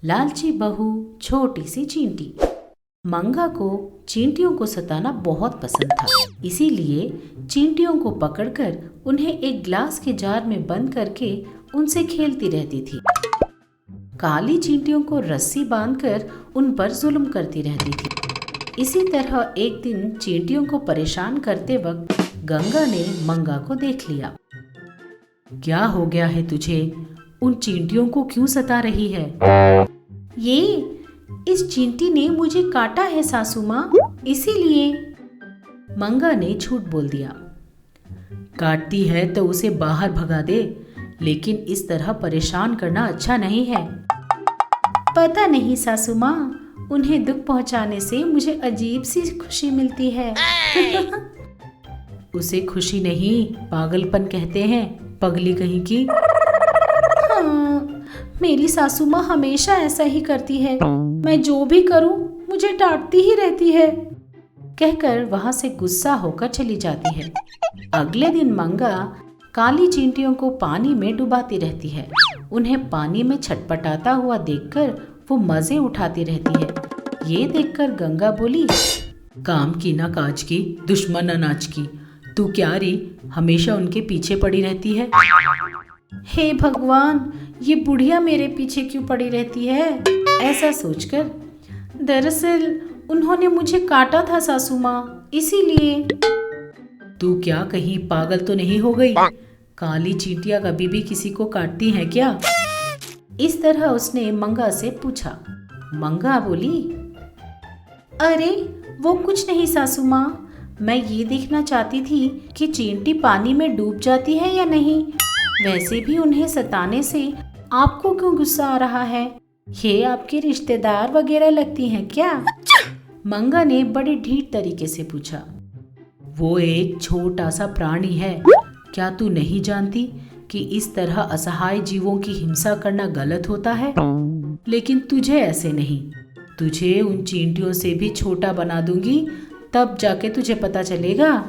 लालची बहू छोटी सी चींटी। मंगा को चींटियों को सताना बहुत पसंद था, इसीलिए चींटियों को पकड़कर उन्हें एक ग्लास के जार में बंद करके उनसे खेलती रहती थी। काली चींटियों को रस्सी बांधकर उन पर जुल्म करती रहती थी। इसी तरह एक दिन चींटियों को परेशान करते वक्त गंगा ने मंगा को देख लिया। क्या हो गया है तुझे? उन चींटियों को क्यों सता रही है? ये इस चींटी ने मुझे काटा है सासू माँ, इसीलिए। मंगा ने झूठ बोल दिया। काटती है तो उसे बाहर भगा दे, लेकिन इस तरह परेशान करना अच्छा नहीं है। पता नहीं सासू माँ, उन्हें दुख पहुंचाने से मुझे अजीब सी खुशी मिलती है। उसे खुशी नहीं, पागलपन कहते हैं, पगली कहीं की। हाँ, मेरी सासू माँ हमेशा ऐसा ही करती है। मैं जो भी करूं मुझे डांटती ही रहती है, कहकर वहां से गुस्सा होकर चली जाती है। अगले दिन मंगा काली चींटियों को पानी में डुबाती रहती है। उन्हें पानी में छटपटाता हुआ देखकर वो मजे उठाती रहती है। ये देखकर गंगा बोली, काम की ना काज की, दुश्मन अनाज की। तू क्या री हमेशा उनके पीछे पड़ी रहती है? हे भगवान, ये बुढ़िया मेरे पीछे क्यों पड़ी रहती है? ऐसा सोचकर, दरअसल उन्होंने मुझे काटा था सासू माँ, इसीलिए। तू क्या कहीं पागल तो नहीं हो गई? काली चींटियां कभी भी किसी को काटती हैं क्या? इस तरह उसने मंगा से पूछा। मंगा बोली, अरे वो कुछ नहीं सासू माँ, मैं ये देखना चाहती थी कि चींटी पानी में डूब जाती है या नहीं। वैसे भी उन्हें सताने से आपको क्यों गुस्सा आ रहा है? ये आपके रिश्तेदार वगैरह लगती हैं क्या? मंगा ने बड़े ढीठ तरीके से पूछा। वो एक छोटा सा प्राणी है। क्या तू नहीं जानती कि इस तरह असहाय जीवों की हिंसा करना गलत होता है? लेकिन तुझे ऐसे नहीं, तुझे उन चींटियों से भी छोटा बना दूंगी, तब जाके तुझे पता चलेगा।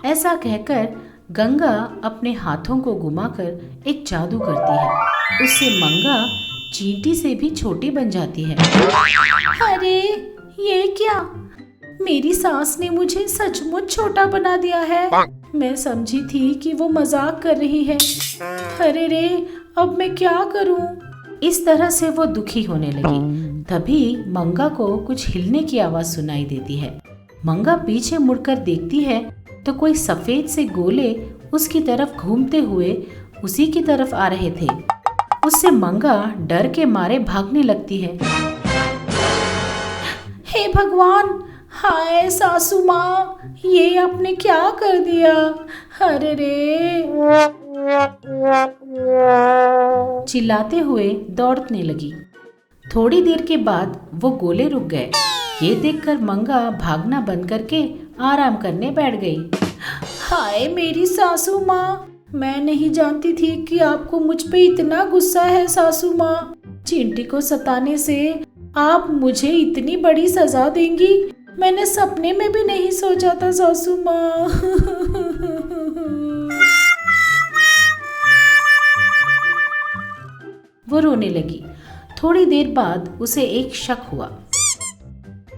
ऐसा कहकर गंगा अपने हाथों को घुमाकर एक जादू करती है। उससे मंगा चींटी से भी छोटी बन जाती है। अरे ये क्या? मेरी सास ने मुझे सचमुच छोटा बना दिया है। मैं समझी थी कि वो मजाक कर रही है। अरे रे, अब मैं क्या करूं? इस तरह से वो दुखी होने लगी। तभी मंगा को कुछ हिलने की आवाज सुनाई देती है। मंगा पीछे मुड़कर देखती है तो कोई सफेद से गोले उसकी तरफ घूमते हुए उसी की तरफ आ रहे थे। उससे मंगा डर के मारे भागने लगती है। हे भगवान, हाय सासू माँ, ये आपने क्या कर दिया? अरे रे, चिल्लाते हुए दौड़ने लगी। थोड़ी देर के बाद वो गोले रुक गए। ये देखकर मंगा भागना बंद करके आराम करने बैठ गई। हाय मेरी सासू माँ, मैं नहीं जानती थी कि आपको मुझ पे इतना गुस्सा है सासू माँ। चींटी को सताने से आप मुझे इतनी बड़ी सजा देंगी, मैंने सपने में भी नहीं सोचा था सासू माँ। वो रोने लगी। थोड़ी देर बाद उसे एक शक हुआ।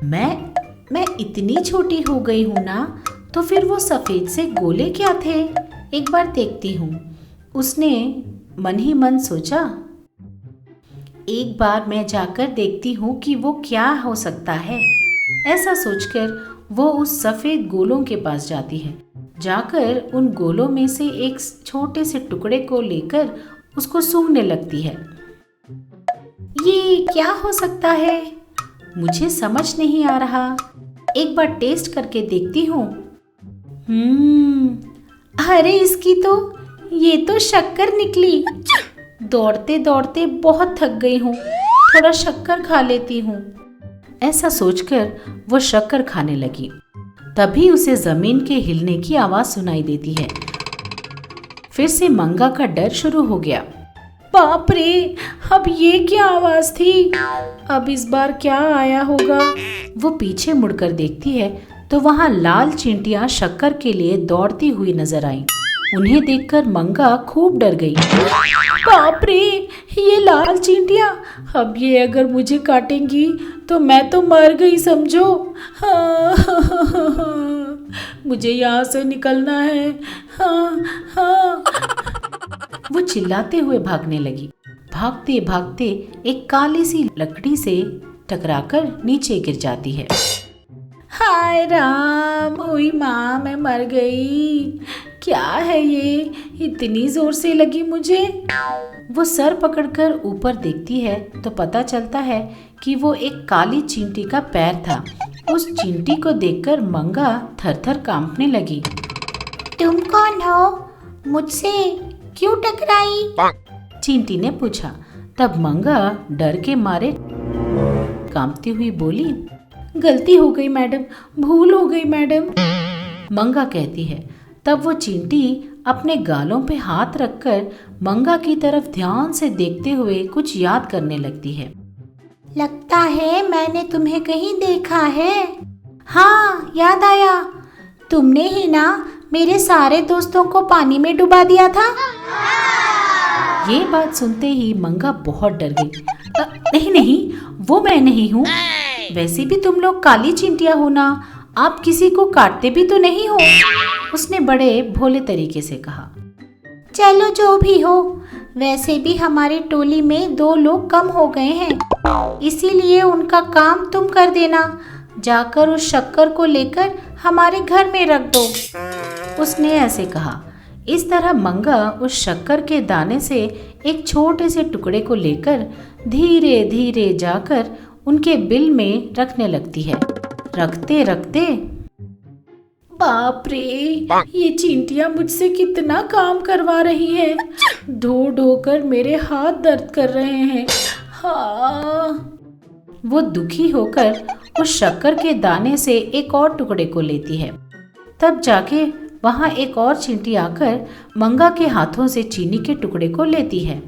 मैं इतनी छोटी हो गई हूँ ना, तो फिर वो सफेद से गोले क्या थे? एक बार देखती हूँ, उसने मन ही मन सोचा। एक बार मैं जाकर देखती हूँ कि वो क्या हो सकता है। ऐसा सोचकर वो उस सफेद गोलों के पास जाती है। जाकर उन गोलों में से एक छोटे से टुकड़े को लेकर उसको सूंघने लगती है। ये क्या हो सकता है? मुझे समझ नहीं आ रहा, एक बार टेस्ट करके देखती हूँ। अरे ये तो शक्कर निकली। दौड़ते दौड़ते बहुत थक गई हूँ, थोड़ा शक्कर खा लेती हूँ। ऐसा सोचकर वो शक्कर खाने लगी। तभी उसे जमीन के हिलने की आवाज सुनाई देती है। फिर से मंगा का डर शुरू हो गया। बाप रे, अब ये क्या आवाज थी? अब इस बार क्या आया होगा? वो पीछे मुड़कर देखती है तो वहां लाल चींटियां शक्कर के लिए दौड़ती हुई नजर आईं। उन्हें देखकर मंगा खूब डर गई। बाप रे, ये लाल चींटियां, अब ये अगर मुझे काटेंगी तो मैं तो मर गई समझो। हाँ, मुझे यहाँ से निकलना है। हाँ हाँ। वो चिल्लाते हुए भागने लगी। भागते भागते एक काली सी लकड़ी से टकराकर नीचे गिर जाती है। हाय राम, ओई माँ, मैं मर गई। क्या है ये, इतनी जोर से लगी मुझे। वो सर पकड़कर ऊपर देखती है तो पता चलता है कि वो एक काली चींटी का पैर था। उस चींटी को देखकर मंगा थर-थर कांपने लगी। तुम कौन हो? मुझसे क्यों टकराई? चींटी ने पूछा। तब मंगा डर के मारे कांपती हुई बोली, गलती हो गई मैडम, भूल हो गई मैडम। मंगा कहती है। तब वो चींटी अपने गालों पे हाथ रखकर मंगा की तरफ ध्यान से देखते हुए कुछ याद करने लगती है। लगता है मैंने तुम्हें कहीं देखा है। हाँ, याद आया, तुमने ही ना मेरे सारे दोस्तों को पानी में डुबा दिया था। ये बात सुनते ही मंगा बहुत डर गई। नहीं नहीं, वो मैं नहीं हूँ। वैसे भी तुम लोग काली चींटियां हो ना, आप किसी को काटते भी तो नहीं हो, उसने बड़े भोले तरीके से कहा। चलो जो भी हो, वैसे भी हमारी टोली में 2 लोग कम हो गए हैं, इसीलिए उनका काम तुम कर देना। जाकर उस शक्कर को लेकर हमारे घर में रख दो, उसने ऐसे कहा। इस तरह मंगा उस शक्कर के दाने से एक छोटे से टुकड़े को लेकर धीरे धीरे जाकर उनके बिल में रखने लगती है। रखते रखते, बाप रे, ये चींटियां मुझसे कितना काम करवा रही हैं। धो धो कर मेरे हाथ दर्द कर रहे हैं। हाँ। वो दुखी होकर उस शक्कर के दाने से एक और टुकड़े को लेती है। तब जाके वहाँ एक और चींटी आकर मंगा के हाथों से चीनी के टुकड़े को लेती है।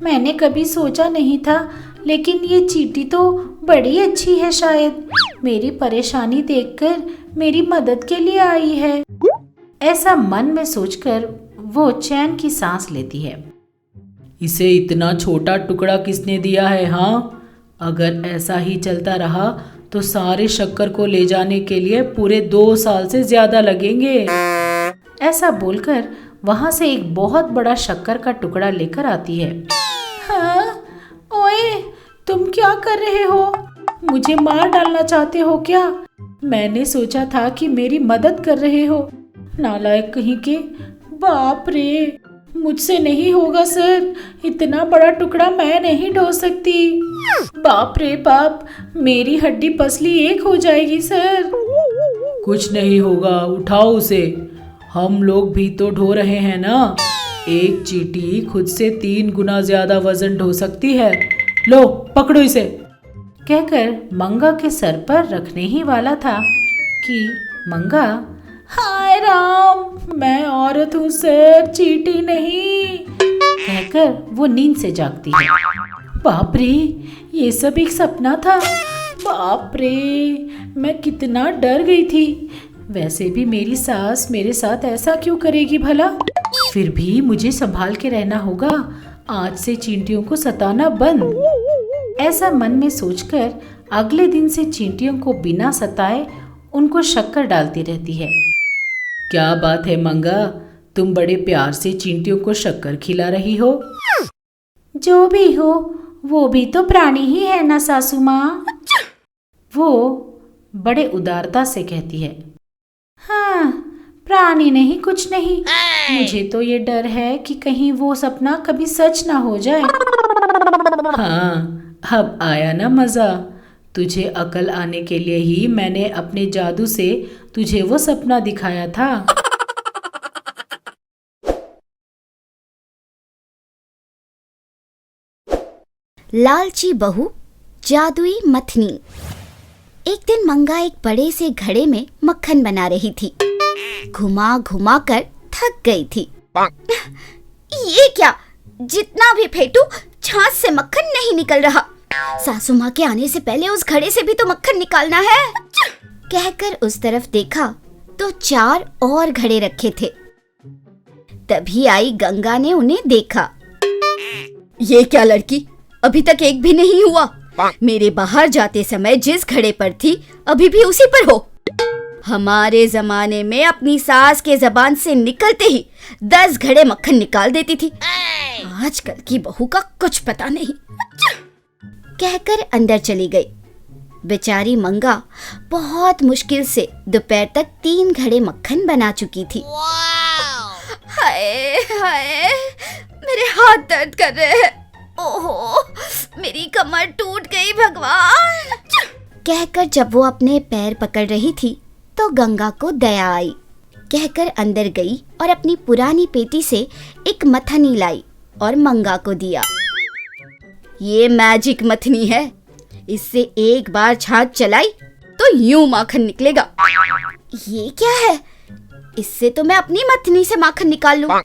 मैंने कभी सोचा नहीं था, लेकिन ये चींटी तो बड़ी अच्छी है, शायद मेरी परेशानी देखकर मेरी मदद के लिए आई है। ऐसा मन में सोचकर वो चैन की सांस लेती है। इसे इतना छोटा टुकड़ा किसने दिया है? हाँ, अगर ऐसा ही चलता रहा तो सारे शक्कर को ले जाने के लिए पूरे 2 साल से ज्यादा लगेंगे। ऐसा बोलकर वहां से एक बहुत बड़ा शक्कर का टुकड़ा लेकर आती है। हाँ, ओए, तुम क्या कर रहे हो? मुझे मार डालना चाहते हो क्या? मैंने सोचा था कि मेरी मदद कर रहे हो, नालायक कहीं के। बाप रे, मुझसे नहीं होगा सर, इतना बड़ा टुकड़ा मैं नहीं ढो सकती। बाप रे बाप, मेरी हड्डी पसली एक हो जाएगी सर। कुछ नहीं होगा, उठाओ उसे, हम लोग भी तो ढो रहे हैं ना। एक चींटी खुद से 3 गुना ज्यादा वजन ढो सकती है। लो, पकड़ो इसे, कहकर मंगा के सर पर रखने ही वाला था कि मंगा, हाय राम, मैं औरत हूँ सर, चींटी नहीं, कहकर वो नींद से जागती है। बाप रे, ये सब एक सपना था। बाप रे, मैं कितना डर गई थी। वैसे भी मेरी सास मेरे साथ ऐसा क्यों करेगी भला? फिर भी मुझे संभाल के रहना होगा, आज से चींटियों को सताना बंद। ऐसा मन में सोचकर अगले दिन से चींटियों को बिना सताए उनको शक्कर डालती रहती है। क्या बात है मंगा, तुम बड़े प्यार से चींटियों को शक्कर खिला रही हो। जो भी हो, वो भी तो प्राणी ही है ना सासू माँ, वो बड़े उदारता से कहती है। हाँ, प्राणी नहीं, कुछ नहीं। मुझे तो ये डर है कि कहीं वो सपना कभी सच ना हो जाए। हाँ, अब आया ना मजा। तुझे अकल आने के लिए ही मैंने अपने जादू से तुझे वो सपना दिखाया था। लालची बहू जादुई मथनी। एक दिन मंगा एक बड़े से घड़े में मक्खन बना रही थी। घुमा घुमा कर थक गई थी। ये क्या, जितना भी फेंटू छाछ से मक्खन नहीं निकल रहा। सासू माँ के आने से पहले उस घड़े से भी तो मक्खन निकालना है। कहकर उस तरफ देखा तो 4 और घड़े रखे थे। तभी आई गंगा ने उन्हें देखा। ये क्या लड़की, अभी तक एक भी नहीं हुआ। मेरे बाहर जाते समय जिस घड़े पर थी अभी भी उसी पर हो। हमारे जमाने में अपनी सास के जबान से निकलते ही 10 घड़े मक्खन निकाल देती थी। आजकल की बहू का कुछ पता नहीं। कहकर अंदर चली गई। बेचारी मंगा बहुत मुश्किल से दोपहर तक 3 घड़े मक्खन बना चुकी थी। हाय हाय, मेरे हाथ दर्द कर रहे हैं। ओहो, मेरी कमर टूट गई भगवान। कहकर जब वो अपने पैर पकड़ रही थी तो गंगा को दया आई। कहकर अंदर गई और अपनी पुरानी पेटी से एक मथनी लाई और मंगा को दिया। ये मैजिक मथनी है, इससे एक बार छाछ चलाई तो यूं माखन निकलेगा। ये क्या है? इससे तो मैं अपनी मथनी से माखन निकाल लूं।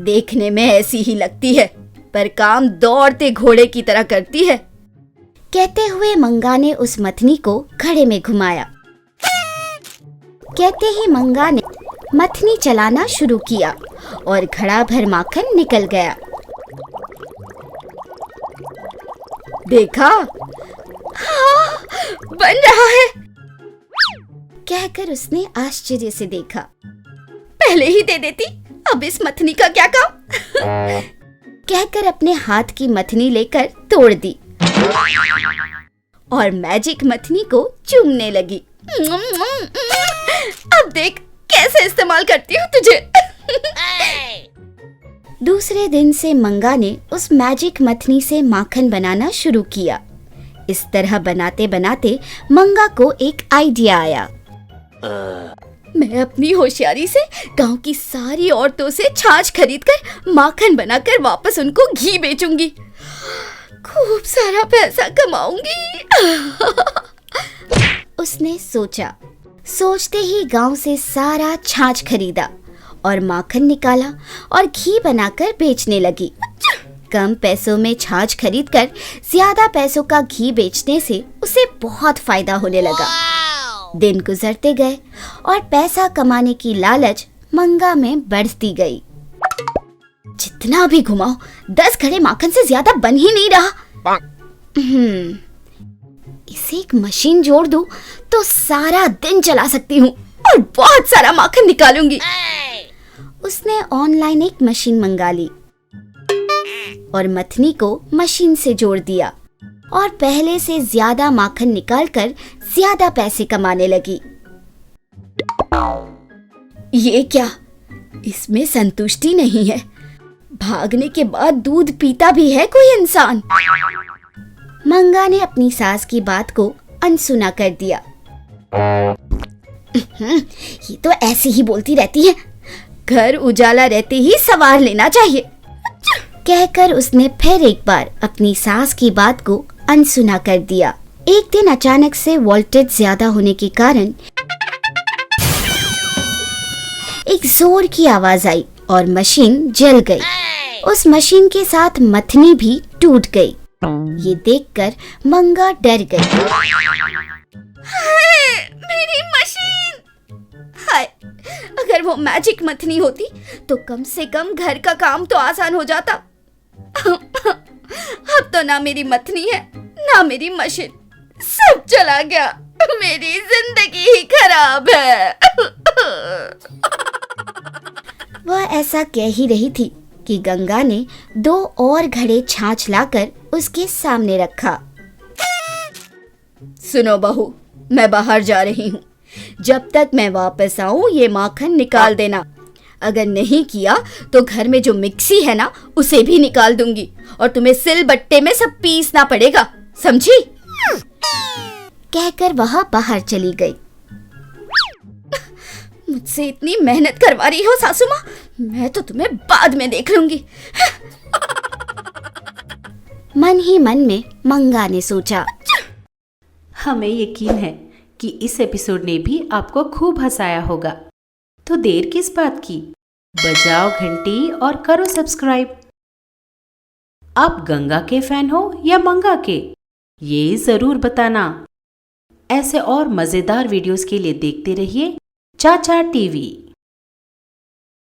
देखने में ऐसी ही लगती है, पर काम दौड़ते घोड़े की तरह करती है। कहते हुए मंगा ने उस मथनी को घड़े में घुमाया। कहते ही मंगा ने मथनी चलाना शुरू किया और घड़ा भर माखन निकल गया। देखा? हाँ, बन रहा है। कहकर उसने आश्चर्य से देखा। पहले ही दे देती, अब इस मथनी का क्या काम? कहकर अपने हाथ की मथनी लेकर तोड़ दी और मैजिक मथनी को चूमने लगी। अब देख कैसे इस्तेमाल करती हूँ तुझे। दूसरे दिन से मंगा ने उस मैजिक मथनी से माखन बनाना शुरू किया। इस तरह बनाते बनाते मंगा को एक आइडिया आया। मैं अपनी होशियारी से गांव की सारी औरतों से छाछ खरीदकर माखन बनाकर वापस उनको घी बेचूंगी। खूब सारा पैसा कमाऊंगी। उसने सोचा। सोचते ही गांव से सारा छाछ खरीदा और माखन निकाला और घी बनाकर बेचने लगी। कम पैसों में छाछ खरीदकर ज्यादा पैसों का घी बेचने से उसे बहुत फायदा होने लगा। दिन गुजरते गए और पैसा कमाने की लालच मंगा में बढ़ती गई। जितना भी घुमाओ 10 घड़े माखन से ज्यादा बन ही नहीं रहा। इसे एक मशीन जोड़ दूं तो सारा दिन चला सकती हूँ और बहुत सारा माखन निकालूंगी। उसने ऑनलाइन एक मशीन मंगा ली और मथनी को मशीन से जोड़ दिया और पहले से ज्यादा माखन निकालकर ज्यादा पैसे कमाने लगी। ये क्या? इसमें संतुष्टि नहीं है। भागने के बाद दूध पीता भी है कोई इंसान। मंगा ने अपनी सास की बात को अनसुना कर दिया। ये तो ऐसे ही बोलती रहती है, घर उजाला रहते ही सवार लेना चाहिए। कहकर उसने फिर एक बार अपनी सास की बात को अनसुना कर दिया। एक दिन अचानक से वोल्टेज ज्यादा होने के कारण एक जोर की आवाज आई और मशीन जल गई। उस मशीन के साथ मथनी भी टूट गई। ये देखकर मंगा डर गई। हाय, मेरी मशीन! हाय, अगर वो मैजिक मथनी होती तो कम से कम घर का काम तो आसान हो जाता। अब तो ना मेरी मथनी है ना मेरी मशीन, सब चला गया। मेरी जिंदगी ही खराब है। वह ऐसा कह ही रही थी कि गंगा ने 2 और घड़े छाछ लाकर उसके सामने रखा। सुनो बहू, मैं बाहर जा रही हूँ। जब तक मैं वापस आऊँ ये माखन निकाल देना। अगर नहीं किया तो घर में जो मिक्सी है ना उसे भी निकाल दूंगी और तुम्हें सिलबट्टे में सब पीसना पड़ेगा, समझी? कहकर वह बाहर चली गई। मुझसे इतनी मेहनत करवा रही हो सासू माँ, मैं तो तुम्हें बाद में देख लूंगी। मन ही मन में मंगा ने सोचा। हमें यकीन है कि इस एपिसोड ने भी आपको खूब हंसाया होगा, तो देर किस बात की, बजाओ घंटी और करो सब्सक्राइब। आप गंगा के फैन हो या मंगा के, ये जरूर बताना। ऐसे और मजेदार वीडियोस के लिए देखते रहिए चाचा टीवी।